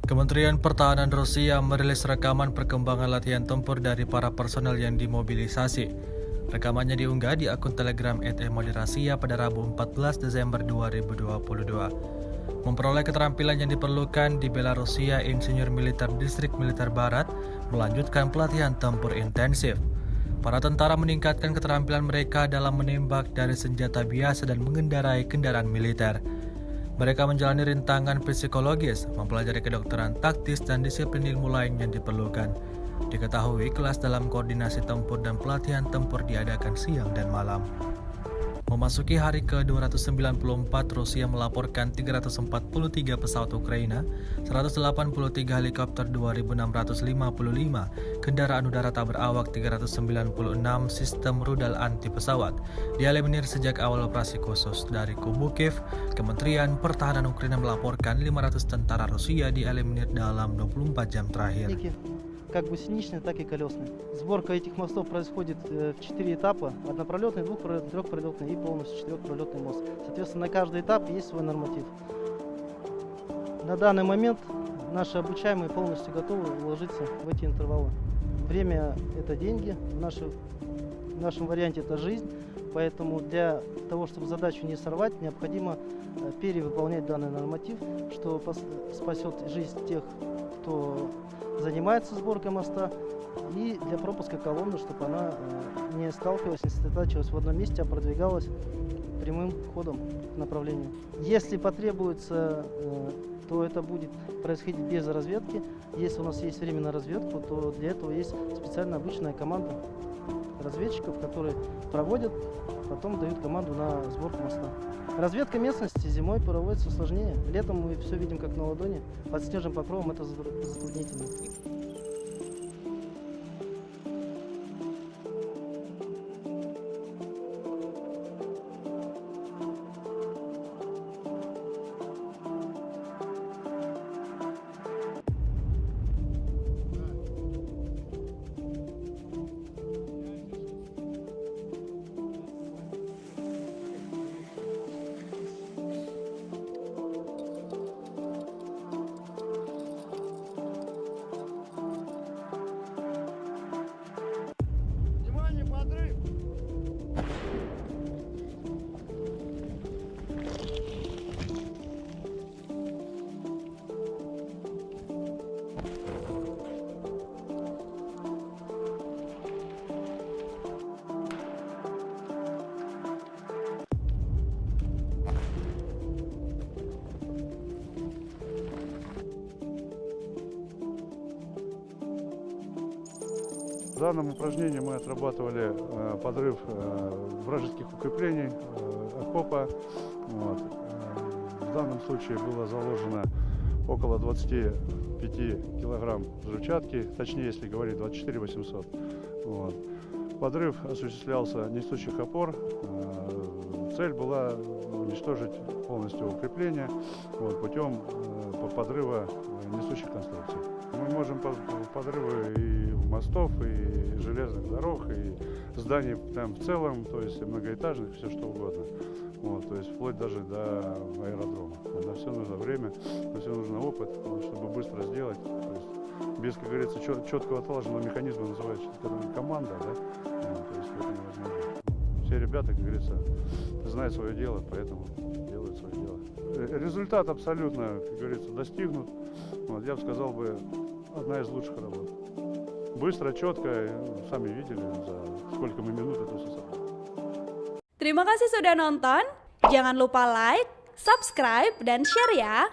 Kementerian Pertahanan Rusia merilis rekaman perkembangan latihan tempur dari para personel yang dimobilisasi. Rekamannya diunggah di akun Telegram @emodirasia pada Rabu 14 Desember 2022. Memperoleh keterampilan yang diperlukan di Belarusia, Insinyur Militer Distrik Militer Barat melanjutkan pelatihan tempur intensif. Para tentara meningkatkan keterampilan mereka dalam menembak dari senjata biasa dan mengendarai kendaraan militer. Mereka menjalani rintangan psikologis, mempelajari kedokteran taktis dan disiplin ilmu lain yang diperlukan. Diketahui kelas dalam koordinasi tempur dan pelatihan tempur diadakan siang dan malam. Memasuki hari ke-294, Rusia melaporkan 343 pesawat Ukraina, 183 helikopter 2.655, kendaraan udara tak berawak 396, sistem rudal anti pesawat dieliminir sejak awal operasi khusus. Dari kubu Kiev, Kementerian Pertahanan Ukraina melaporkan 500 tentara Rusia dieliminir dalam 24 jam terakhir. Как гусеничный, так и колесный. Сборка этих мостов происходит в 4 этапа. Однопролетный, двухпролетный, трехпролетный и полностью четырехпролетный мост. Соответственно, на каждый этап есть свой норматив. На данный момент наши обучаемые полностью готовы уложиться в эти интервалы. Время – это деньги, в нашем варианте это жизнь. Поэтому для того, чтобы задачу не сорвать, необходимо перевыполнять данный норматив, что спасет жизнь тех, кто занимается сборкой моста, и для пропуска колонны, чтобы она не сталкивалась, не сосредотачивалась в одном месте, а продвигалась прямым ходом к направлению. Если потребуется, то это будет происходить без разведки. Если у нас есть время на разведку, то для этого есть специально обычная команда разведчиков, которые проводят, потом дают команду на сборку моста. Разведка местности зимой проводится сложнее. Летом мы все видим как на ладони. Под снежным покровом это затруднительно. В данном упражнении мы отрабатывали подрыв вражеских укреплений, окопа. В данном случае было заложено около 25 килограмм взрывчатки, точнее, если говорить, 24 800. Подрыв осуществлялся несущих опор. Цель была уничтожить полностью укрепление путем подрыва несущих конструкций. Мы можем подрывы и мостов, и железных дорог, и зданий там в целом, то есть многоэтажных, все что угодно. То есть вплоть даже до аэродрома. На все нужно время, на все нужно опыт, чтобы быстро сделать. То есть без, как говорится, четкого отлаженного механизма называется команда, да? То есть это невозможно. Все ребята, как говорится, знают свое дело, поэтому делают свое дело. Результат абсолютно, как говорится, достигнут. Я бы сказал, одна из лучших работ. Bыстро, четко, sami видели, за сколько мы минут это все собрали. Terima kasih sudah nonton. Jangan lupa like, subscribe, dan share ya.